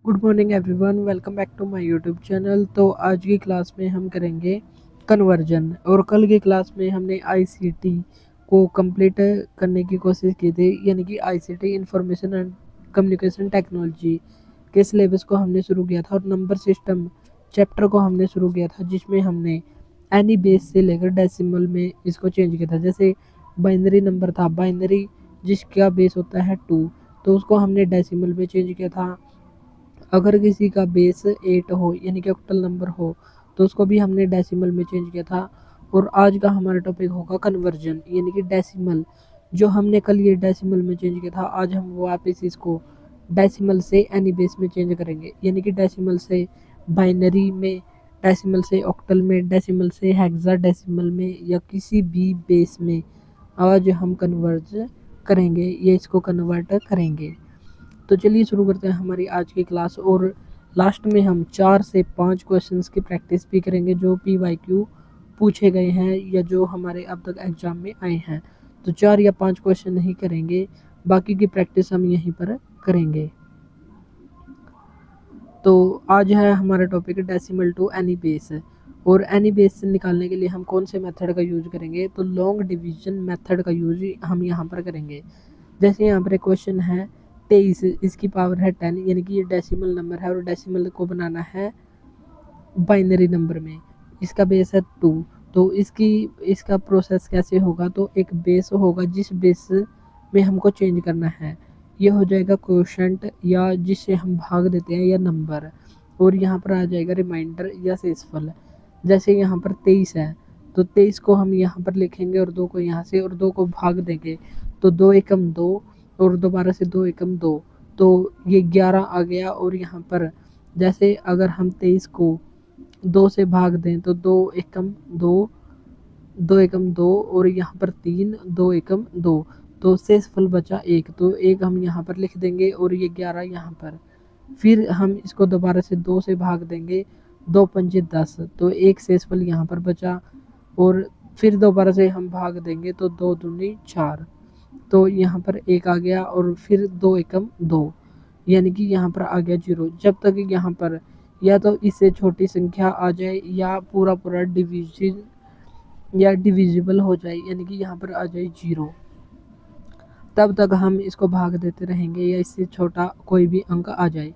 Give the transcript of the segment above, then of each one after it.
Good morning everyone, welcome back to my YouTube channel. तो आज की क्लास में हम करेंगे कन्वर्जन। और कल की क्लास में हमने आईसीटी को कंप्लीट करने की कोशिश की थी, यानी कि ICT information and communication technology के सिलेबस को हमने शुरू किया था और नंबर सिस्टम चैप्टर को हमने शुरू किया था, जिसमें हमने एनी बेस से लेकर डेसिमल में इसको चेंज किया था। जैसे बाइनरी नंबर था, बाइनरी जिसका बेस होता है 2, तो उसको हमने डेसिमल में चेंज किया था। अगर किसी का बेस 8 हो, यानी कि ऑक्टल नंबर हो, तो उसको भी हमने डेसिमल में चेंज किया था। और आज का हमारा टॉपिक होगा कन्वर्जन, यानी कि डेसिमल। जो हमने कल ये डेसिमल में चेंज किया था, आज हम वापस इसको डेसिमल से एनी बेस में चेंज करेंगे, यानी कि डेसिमल से बाइनरी में, डेसिमल से ऑक्टल में, डेसिमल से हेक्साडेसिमल में, या किसी भी बेस में आज हम कन्वर्ज करेंगे, ये इसको कन्वर्ट करेंगे। तो चलिए शुरू करते हैं हमारी आज की क्लास। और लास्ट में हम 4 से 5 क्वेश्चंस की प्रैक्टिस भी करेंगे, जो PYQ पूछे गए हैं या जो हमारे अब तक एग्जाम में आए हैं। तो 4 या 5 क्वेश्चन नहीं करेंगे, बाकी की प्रैक्टिस हम यहीं पर करेंगे। तो आज है हमारा topic decimal to any base. और एनी बेस से निकालने के लिए हम कौन से मेथड का यूज करेंगे, तो लॉन्ग डिवीजन मेथड का यूज हम यहाँ पर करेंगे। जैसे यहाँ पर एक क्वेश्चन है 23, इसकी पावर है 10, यानी कि ये डेसिमल नंबर है और डेसिमल को बनाना है बाइनरी नंबर में। इसका बेस है 2, तो इसका प्रोसेस कैसे होगा, तो एक बेस होगा जिस बेस में हमको चेंज करना है, ये हो जाएगा क्वोशंट या जिससे हम भाग देते हैं, या नंबर। और यहाँ पर आ जाएगा रिमाइंडर या शेषफल। जैसे यहाँ पर 23 है, तो 23 को हम यहाँ पर लिखेंगे और 2 को यहाँ से, और 2 को भाग देंगे, तो 2 एकम 2, और दोबारा से 2 एकम 2, तो ये 11 आ गया। और यहाँ पर जैसे अगर हम 23 को 2 से भाग दें, तो 2 एकम 2, 2 एकम 2, और यहाँ पर 3, 2 एकम 2, तो शेषफल बचा 1, तो 1 हम यहाँ पर लिख देंगे और ये 11 यहाँ पर। फिर हम इसको दोबारा से 2 से भाग देंगे, 2 पंजे 10, तो 1 शेषफल यहाँ पर बचा। और फिर दोबारा से हम भाग देंगे, तो 2 दूनी 4, तो यहाँ पर 1 आ गया। और फिर 2 एकम 2, यानी कि यहाँ पर आ गया 0। जब तक यहाँ पर या तो इससे छोटी संख्या आ जाए या पूरा पूरा डिवीजन या डिविजिबल हो जाए, यानी कि यहाँ पर आ जाए 0, तब तक हम इसको भाग देते रहेंगे, या इससे छोटा कोई भी अंक आ जाए।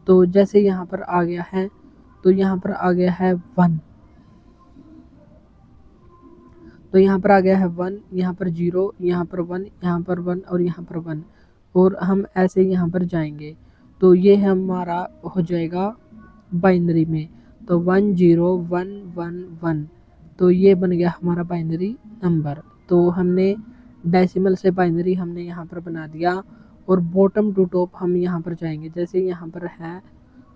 तो जैसे यहाँ पर आ गया है, तो यहाँ पर आ गया है 1, तो यहाँ पर आ गया है 1, यहाँ पर 0, यहाँ पर 1, यहाँ पर 1, और यहाँ पर 1, और हम ऐसे यहाँ पर जाएंगे। तो ये हमारा हो जाएगा बाइनरी में, तो 1 0 1 1 1, तो ये बन गया हमारा बाइनरी नंबर। तो हमने डेसिमल से बाइनरी हमने यहाँ पर बना दिया। और बॉटम टू टॉप हम यहाँ पर जाएंगे। जैसे यहाँ पर है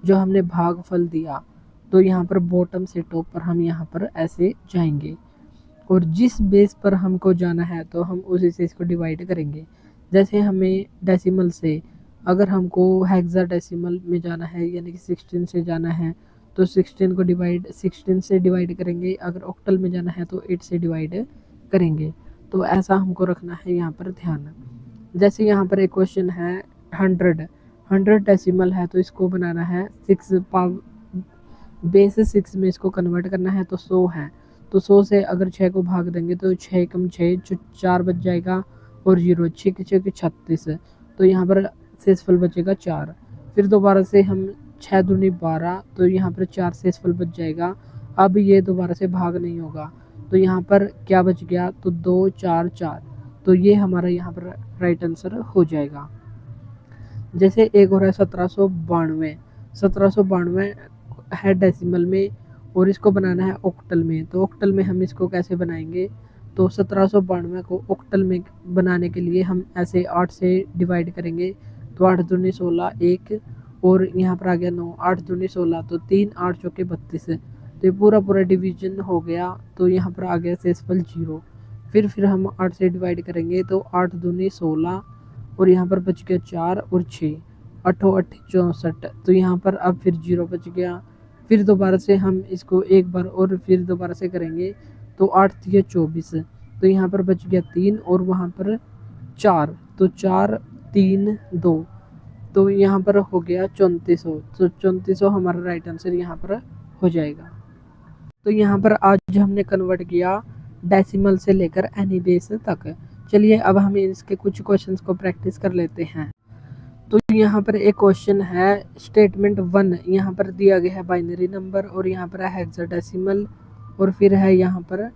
जो हमने भागफल दिया, तो यहाँ पर बॉटम से टॉप पर हम यहाँ पर ऐसे जाएंगे, और जिस बेस पर हमको जाना है तो हम उसी से इसको डिवाइड करेंगे। जैसे हमें डेसिमल से अगर हमको हेक्साडेसिमल में जाना है, यानी कि 16 से जाना है, तो 16 से डिवाइड करेंगे। अगर ऑक्टल में जाना है तो 8 से डिवाइड करेंगे। तो ऐसा हमको रखना है यहाँ पर ध्यान। जैसे यहाँ पर एक क्वेश्चन है 100 डेसिमल है, तो इसको बनाना है 6 बेस 6 में इसको कन्वर्ट करना है, तो 100 है। तो 100 से अगर 6 को भाग देंगे, तो 6 कम 6 जो 4 बच जाएगा, और 0 6 के 6 के 36, तो यहाँ पर शेषफल बचेगा 4। फिर दोबारा से हम 6 दूनी 12, तो यहाँ पर 4 शेषफल बच जाएगा। अब ये दोबारा से भाग नहीं होगा, तो यहाँ पर क्या बच गया, तो 2 4 4, तो ये हमारा यहाँ पर राइट आंसर हो जाएगा। जैसे एक हो रहा है 1792 है डेसिमल में, और इसको बनाना है ऑक्टल में। तो ऑक्टल में हम इसको कैसे बनाएंगे, तो 1792 को ऑक्टल में बनाने के लिए हम ऐसे 8 से डिवाइड करेंगे, तो 8 दूनी 16 1, और यहाँ पर आ गया 9, 8 दूनी 16, तो 3 8 चौके 32, तो ये पूरा पूरा डिवीजन हो गया। तो यहाँ पर आ गया शेषफल 0। फिर हम 8 से डिवाइड करेंगे, तो 8 दूनी 16, और यहाँ पर बच गया 4 और 6, 8 8 64, तो यहाँ पर अब फिर 0 बच गया। फिर दोबारा से हम इसको एक बार और फिर दोबारा से करेंगे, तो 8 3 24, तो यहाँ पर बच गया 3, और वहाँ पर 4, तो 4 3 2, तो यहाँ पर हो गया 3400, तो 3400 हमारा राइट आंसर यहाँ पर हो जाएगा। तो यहाँ पर आज हमने कन्वर्ट किया डेसिमल से लेकर एनी बेस तक। चलिए अब हम इसके कुछ क्वेश्चंस को प्रैक्टिस कर लेते हैं। तो यहाँ पर एक क्वेश्चन है स्टेटमेंट 1, यहाँ पर दिया गया है बाइनरी नंबर और यहाँ पर है हेक्साडेसिमल और फिर है यहाँ पर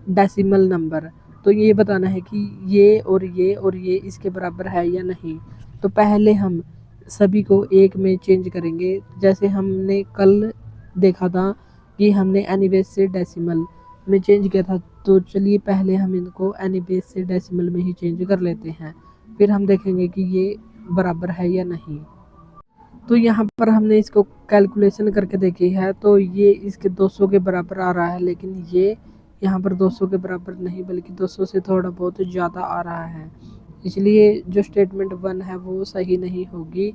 डेसिमल नंबर। तो ये बताना है कि ये और ये इसके बराबर है या नहीं। तो पहले हम सभी को एक में चेंज करेंगे, जैसे हमने कल देखा था कि हमने एनी बेस से डेसिमल में चेंज किया था। तो चलिए पहले हम इनको एनी बेस से डेसिमल में ही चेंज कर लेते हैं, फिर हम देखेंगे कि ये बराबर है या नहीं। तो यहाँ पर हमने इसको कैलकुलेशन करके देखी है, तो ये इसके 200 के बराबर आ रहा है, लेकिन ये यहाँ पर 200 के बराबर नहीं बल्कि 200 से थोड़ा बहुत ज़्यादा आ रहा है, इसलिए जो स्टेटमेंट 1 है वो सही नहीं होगी।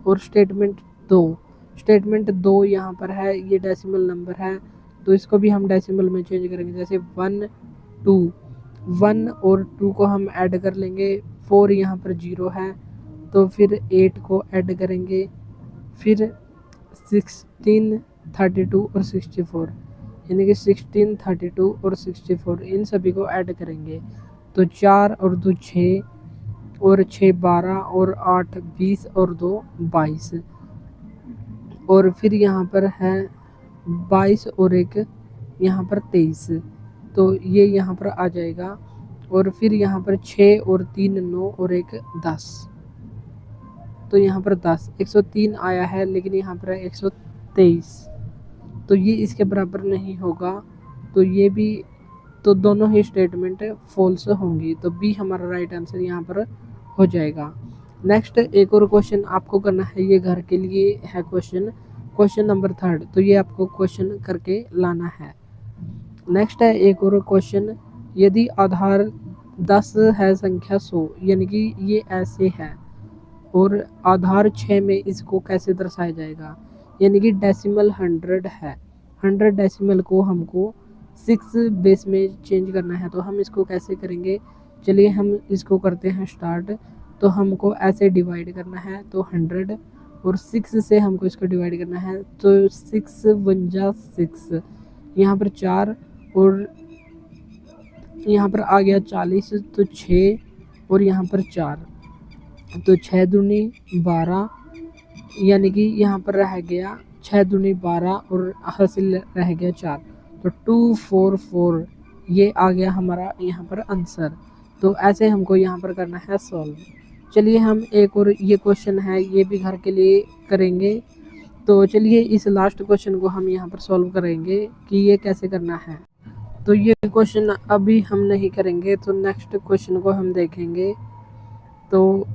और स्टेटमेंट 2 यहाँ पर है, ये डेसिमल नंबर है, तो इसको भी हम डेसिमल में चेंज करेंगे। जैसे 1 और 2 को हम ऐड कर लेंगे, 4 यहाँ पर 0 है, तो फिर 8 को ऐड करेंगे, फिर 16, 32 और 64, यानी कि 16, 32 और 64 इन सभी को ऐड करेंगे। तो 4 और 2 6 और 6 12 और 8 20 और 2 22, और फिर यहाँ पर है 22 और 1 यहाँ पर 23, तो ये यहाँ पर आ जाएगा। और फिर यहाँ पर 6 और 3 9 और 1 10, तो यहाँ पर 10 103 आया है, लेकिन यहाँ पर है 123, तो ये इसके बराबर नहीं होगा। तो ये भी, तो दोनों ही स्टेटमेंट फॉल्स होंगी, तो बी हमारा राइट आंसर यहाँ पर हो जाएगा। नेक्स्ट एक और क्वेश्चन आपको करना है, ये घर के लिए है क्वेश्चन नंबर 3, तो ये आपको क्वेश्चन करके लाना है। नेक्स्ट है एक और क्वेश्चन, यदि आधार 10 है संख्या 100, यानी कि ये ऐसे है, और आधार 6 में इसको कैसे दर्शाया जाएगा, यानी कि डेसिमल 100 है, 100 डेसिमल को हमको 6 बेस में चेंज करना है। तो हम इसको कैसे करेंगे, चलिए हम इसको करते हैं स्टार्ट। तो हमको ऐसे डिवाइड करना है, तो 100 और 6 से हमको इसको डिवाइड करना है, तो 6 1 जा 6, यहाँ पर 4 और यहाँ पर आ गया 40, तो 6 और यहाँ पर 4, तो 6 दूनी 12, यानी कि यहाँ पर रह गया 6 दूनी 12 और हासिल रह गया 4, तो 244 ये आ गया हमारा यहाँ पर आंसर। तो ऐसे हमको यहाँ पर करना है सॉल्व। चलिए हम एक और ये क्वेश्चन है, ये भी घर के लिए करेंगे। तो चलिए इस लास्ट क्वेश्चन को हम यहाँ पर सॉल्व करेंगे कि ये कैसे करना है। तो ये क्वेश्चन अभी हम नहीं करेंगे, तो नेक्स्ट क्वेश्चन को हम देखेंगे। तो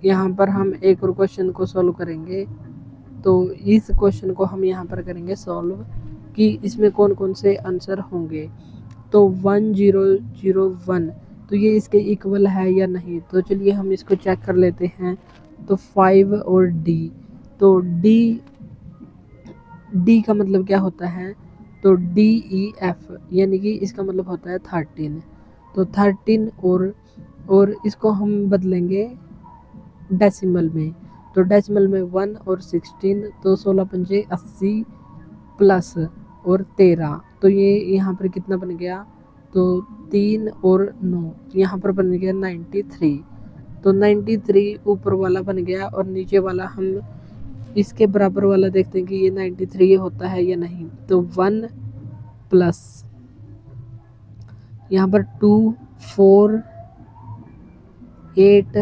यहाँ पर हम एक और क्वेश्चन को सॉल्व करेंगे, तो इस क्वेश्चन को हम यहाँ पर करेंगे सॉल्व कि इसमें कौन कौन से आंसर होंगे। तो 1001, तो ये इसके इक्वल है या नहीं, तो चलिए हम इसको चेक कर लेते हैं। तो 5 और डी, तो डी का मतलब क्या होता है, तो DEF, यानी कि इसका मतलब होता है 13, तो 13 और इसको हम बदलेंगे डेसिमल में, तो डेसिमल में 1 और 16, तो 16 पंजे 80 प्लस और 13, तो ये यहाँ पर कितना बन गया, तो 3 और 9, यहाँ पर बन गया 93, तो 93 ऊपर वाला बन गया, और नीचे वाला हम इसके बराबर वाला देखते हैं कि ये 93 होता है या नहीं। तो 1 प्लस यहाँ पर 2 4 8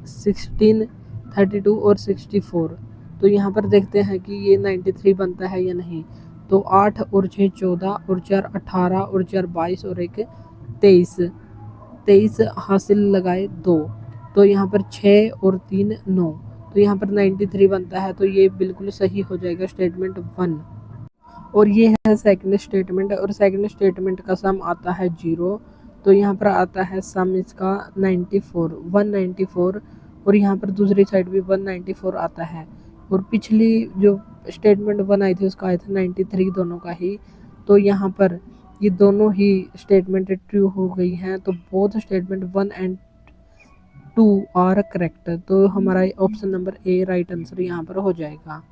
16 32 और 64, तो यहाँ पर देखते हैं कि ये 93 बनता है या नहीं। तो 8 और 6 14 और 4 18 और 4 22 और 1 23 हासिल लगाए 2, तो यहाँ पर 6 और 3 9, तो यहाँ पर 93 बनता है, तो ये बिल्कुल सही हो जाएगा स्टेटमेंट 1। और ये है सेकंड स्टेटमेंट, और सेकंड स्टेटमेंट का सम आता है 0, तो यहाँ पर आता है सम इसका 194, और यहाँ पर दूसरी साइड भी 194 आता है, और पिछली जो स्टेटमेंट 1 आई थी उसका आया था 93 दोनों का ही। तो यहाँ पर ये दोनों ही स्टेटमेंट ट्रू हो गई हैं, तो both statement 1 and two are correct, तो हमारा option number A right answer यहाँ पर हो जाएगा।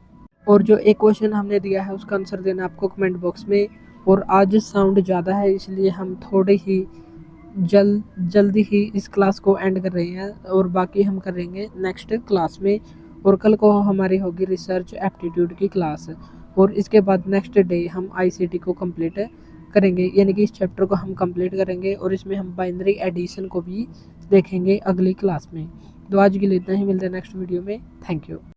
और जो एक क्वेश्चन हमने दिया है उसका आंसर देना आपको कमेंट बॉक्स में। और आज साउंड ज़्यादा है इसलिए हम थोड़े ही जल्दी ही इस क्लास को एंड कर रहे हैं, और बाकी हम करेंगे नेक्स्ट क्लास में। और कल को हमारी होगी रिसर्च एप्टीट्यूड की क्लास, और इसके बाद नेक्स्ट डे हम आईसीटी को कंप्लीट करेंगे, यानी कि इस चैप्टर को हम कंप्लीट करेंगे और इसमें हम बाइनरी एडिशन को भी देखेंगे अगली क्लास में। तो आज के लिए इतना ही, मिलते हैं नेक्स्ट वीडियो में। Thank you.